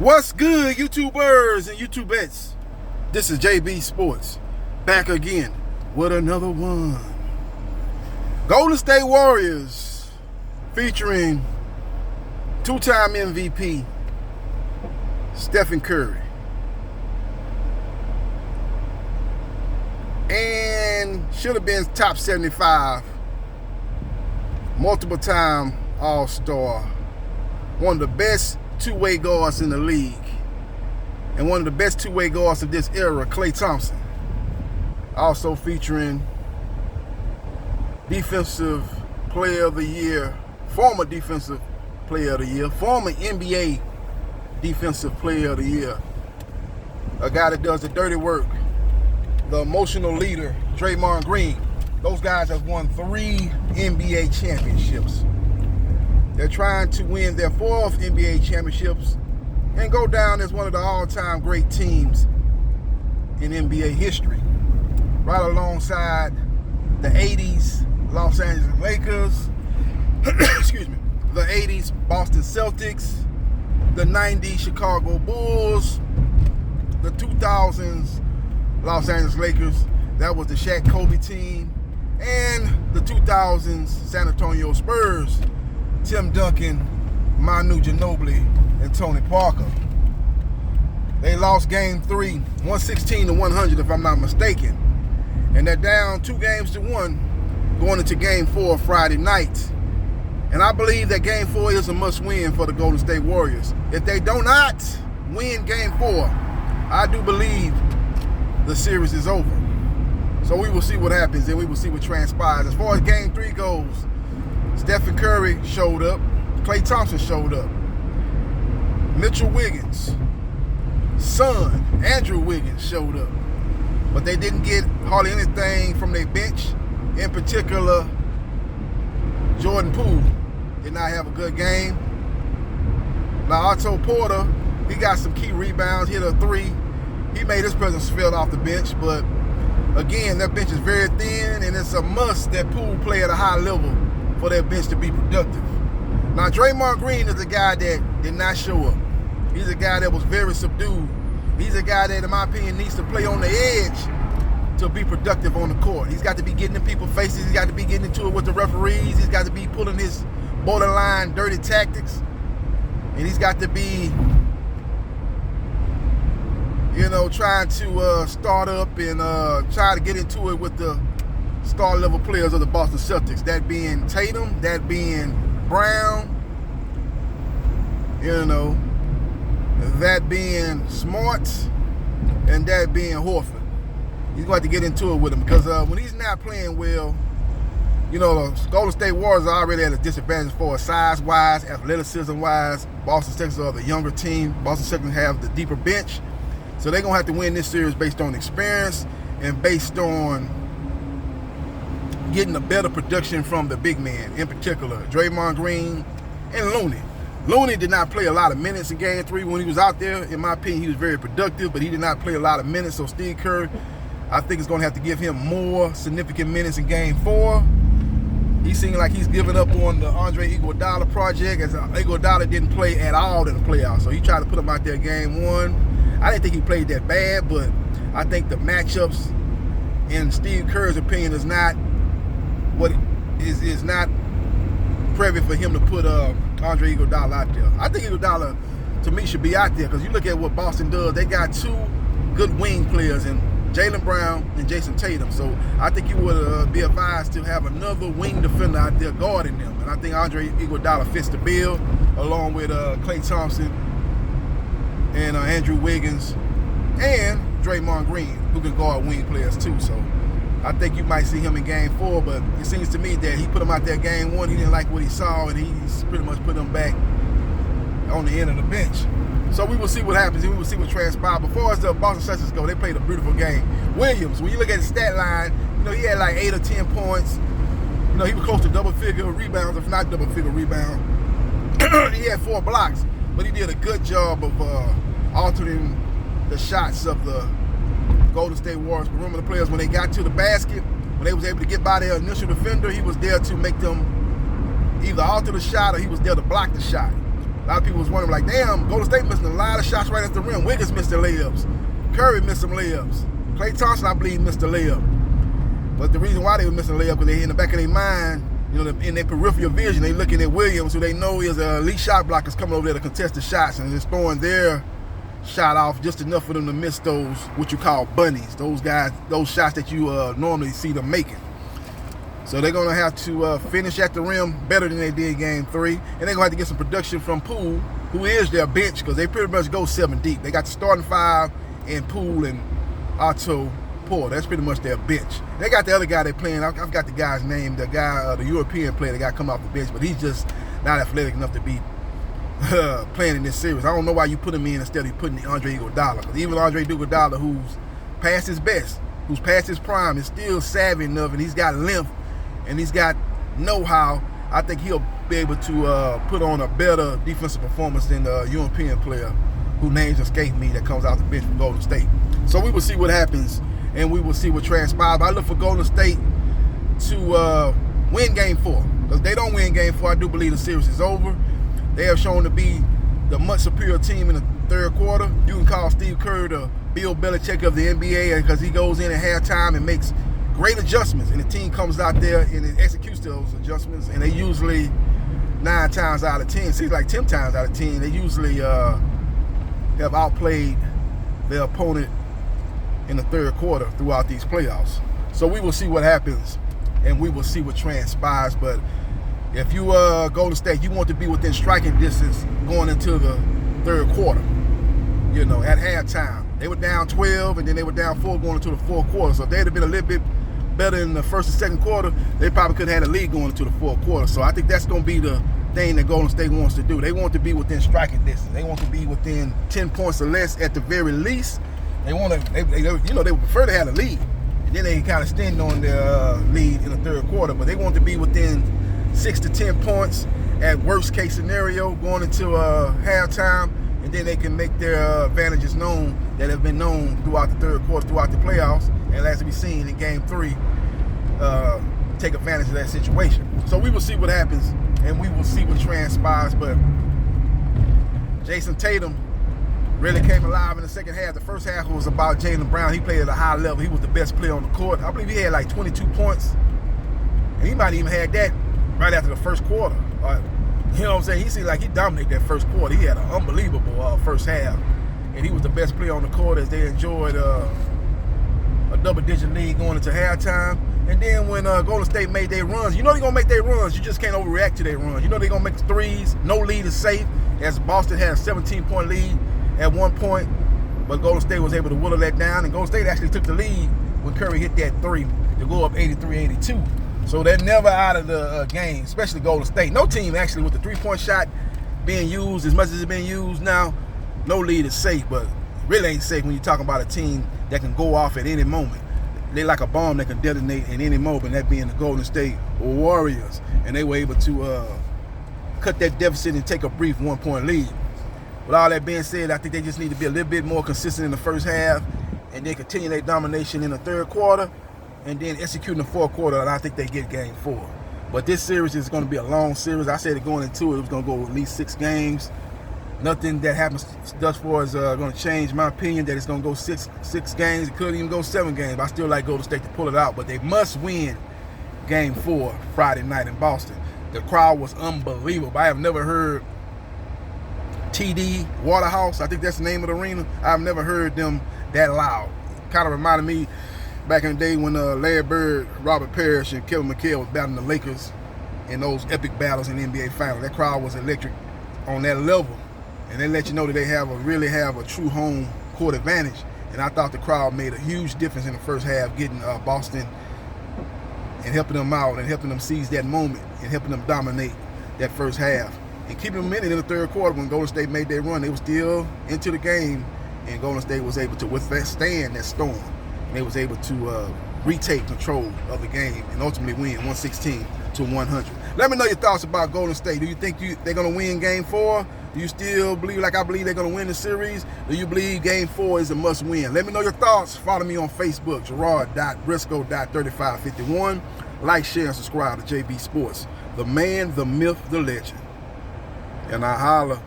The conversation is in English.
What's good, YouTubers and YouTubettes? This is JBsports, back again with another one. Golden State Warriors, featuring two-time MVP Stephen Curry and should have been top 75, multiple-time All-Star, one of the best two-way guards in the league, and one of the best two-way guards of this era, Klay Thompson. Also featuring Defensive Player of the Year, former Defensive Player of the Year, former NBA Defensive Player of the Year, a guy that does the dirty work, the emotional leader, Draymond Green. Those guys have won 3 NBA championships. They're trying to win their 4th NBA championships and go down as one of the all-time great teams in NBA history, right alongside the 80s Los Angeles Lakers, excuse me, the 80s Boston Celtics, the 90s Chicago Bulls, the 2000s Los Angeles Lakers, that was the Shaq Kobe team, and the 2000s San Antonio Spurs, Tim Duncan, Manu Ginobili, and Tony Parker. They lost game 3, 116-100 if I'm not mistaken. And they're down 2-1 going into game 4 Friday night. And I believe that game 4 is a must-win for the Golden State Warriors. If they do not win game 4, I do believe the series is over. So we will see what happens and we will see what transpires. As far as game 3 goes, Stephen Curry showed up. Klay Thompson showed up. Mitchell Wiggins' son, Andrew Wiggins, showed up. But they didn't get hardly anything from their bench. In particular, Jordan Poole did not have a good game. Now, Otto Porter, he got some key rebounds, hit a 3. He made his presence felt off the bench, but again, that bench is very thin, and it's a must that Poole play at a high level for their bench to be productive. Now, Draymond Green is a guy that did not show up. He's a guy that was very subdued. He's a guy that, in my opinion, needs to play on the edge to be productive on the court. He's got to be getting in people's faces. He's got to be getting into it with the referees. He's got to be pulling his borderline dirty tactics. And he's got to be, trying to start up and try to get into it with the star level players of the Boston Celtics, that being Tatum, that being Brown, that being Smart, and that being Horford. He's going to have to get into it with him because when he's not playing well, the Golden State Warriors are already at a disadvantage for size-wise, athleticism-wise. Boston Celtics are the younger team. Boston Celtics have the deeper bench. So they're going to have to win this series based on experience and based on getting a better production from the big man, in particular, Draymond Green and Looney. Looney did not play a lot of minutes in game 3 when he was out there. In my opinion, he was very productive, but he did not play a lot of minutes. So Steve Kerr, I think, is going to have to give him more significant minutes in game 4. He seemed like he's giving up on the Andre Iguodala project, as Iguodala didn't play at all in the playoffs. So he tried to put him out there game 1. I didn't think he played that bad, but I think the matchups, in Steve Kerr's opinion, is not privy for him to put Andre Iguodala out there. I think Iguodala, to me, should be out there because you look at what Boston does. They got 2 good wing players in Jaylen Brown and Jason Tatum. So I think you would be advised to have another wing defender out there guarding them. And I think Andre Iguodala fits the bill, along with Klay Thompson and Andrew Wiggins and Draymond Green, who can guard wing players too. So I think you might see him in game 4, but it seems to me that he put him out there game 1. He didn't like what he saw, and he's pretty much put him back on the end of the bench. So we will see what happens, and we will see what transpires. Before as the Boston Celtics go, they played a beautiful game. Williams, when you look at his stat line, he had like 8 or 10 points. He was close to double-figure rebounds, if not double-figure rebound. He had 4 blocks, but he did a good job of altering the shots of the Golden State Warriors perimeter players. When they got to the basket, when they was able to get by their initial defender, he was there to make them either alter the shot or he was there to block the shot. A lot of people was wondering, like, damn, Golden State missing a lot of shots right at the rim. Wiggins missed the layups. Curry missed some layups. Klay Thompson, I believe, missed the layup. But the reason why they were missing the layup, because they in the back of their mind, in their peripheral vision, they looking at Williams, who they know is an elite shot blockers coming over there to contest the shots and just throwing their shot off just enough for them to miss those, what you call bunnies, those guys, those shots that you normally see them making. So they're going to have to finish at the rim better than they did game 3. And they're going to have to get some production from Poole, who is their bench, because they pretty much go 7 deep. They got the starting 5 in Poole and Otto Porter. That's pretty much their bench. They got the other guy they're playing. I've got the guy's name, the guy, the European player, the guy coming off the bench, but he's just not athletic enough to be playing in this series. I don't know why you put him in instead of putting Andre Iguodala, because even Andre Iguodala, who's past his best, who's past his prime, is still savvy enough, and he's got length, and he's got know-how. I think he'll be able to put on a better defensive performance than the European player who names escape me that comes out the bench from Golden State. So we will see what happens, and we will see what transpires. But I look for Golden State to win Game 4. Because if they don't win Game 4, I do believe the series is over. They have shown to be the much superior team in the third quarter. You can call Steve Kerr the Bill Belichick of the NBA, because he goes in at halftime and makes great adjustments, and the team comes out there and it executes those adjustments, and they usually 9 times out of 10, seems like 10 times out of 10, they usually have outplayed their opponent in the third quarter throughout these playoffs. So we will see what happens, and we will see what transpires. But if you Golden State, you want to be within striking distance going into the third quarter. At halftime, they were down 12, and then they were down 4 going into the fourth quarter. So if they'd have been a little bit better in the first and second quarter, they probably could have had a lead going into the fourth quarter. So I think that's going to be the thing that Golden State wants to do. They want to be within striking distance. They want to be within 10 points or less at the very least. They want to, they would prefer to have a lead, and then they kind of extend on their lead in the third quarter. But they want to be within 6 to 10 points at worst case scenario going into halftime, and then they can make their advantages known that have been known throughout the third quarter, throughout the playoffs, and as we seen in Game 3, take advantage of that situation. So we will see what happens, and we will see what transpires. But Jason Tatum really came alive in the second half. The first half was about Jaylen Brown. He played at a high level. He was the best player on the court. I believe he had like 22 points, and he might even had that right after the first quarter. You know what I'm saying? He seemed like he dominated that first quarter. He had an unbelievable first half, and he was the best player on the court as they enjoyed a double-digit lead going into halftime. And then when Golden State made their runs, they're going to make their runs. You just can't overreact to their runs. They're going to make threes. No lead is safe, as Boston had a 17-point lead at one point, but Golden State was able to whittle that down, and Golden State actually took the lead when Curry hit that 3 to go up 83-82. So they're never out of the game, especially Golden State. No team actually with the 3-point shot being used as much as it's been used now, no lead is safe, but really ain't safe when you're talking about a team that can go off at any moment. They like a bomb that can detonate at any moment, that being the Golden State Warriors. And they were able to cut that deficit and take a brief 1-point lead. With all that being said, I think they just need to be a little bit more consistent in the first half, and then continue their domination in the third quarter, and then execute in the fourth quarter, and I think they get Game 4. But this series is going to be a long series. I said it going into it was going to go at least 6 games. Nothing that happens thus far is going to change my opinion that it's going to go six games. It could even go 7 games. I still like Golden State to pull it out, but they must win Game 4 Friday night in Boston. The crowd was unbelievable. I have never heard TD Waterhouse, I think that's the name of the arena. I've never heard them that loud. Kind of reminded me back in the day when Larry Bird, Robert Parrish, and Kevin McHale was battling the Lakers in those epic battles in the NBA Finals. That crowd was electric on that level, and they let you know that they really have a true home court advantage. And I thought the crowd made a huge difference in the first half, getting Boston and helping them out and helping them seize that moment and helping them dominate that first half. And keeping them in the third quarter when Golden State made their run, they were still into the game, and Golden State was able to withstand that storm. And they was able to retake control of the game and ultimately win 116-100. Let me know your thoughts about Golden State. Do you think they're going to win Game 4? Do you still believe, like I believe, they're going to win the series? Do you believe Game 4 is a must-win? Let me know your thoughts. Follow me on Facebook, Gerard.Briscoe.3551. Like, share, and subscribe to JB Sports. The man, the myth, the legend. And I holla.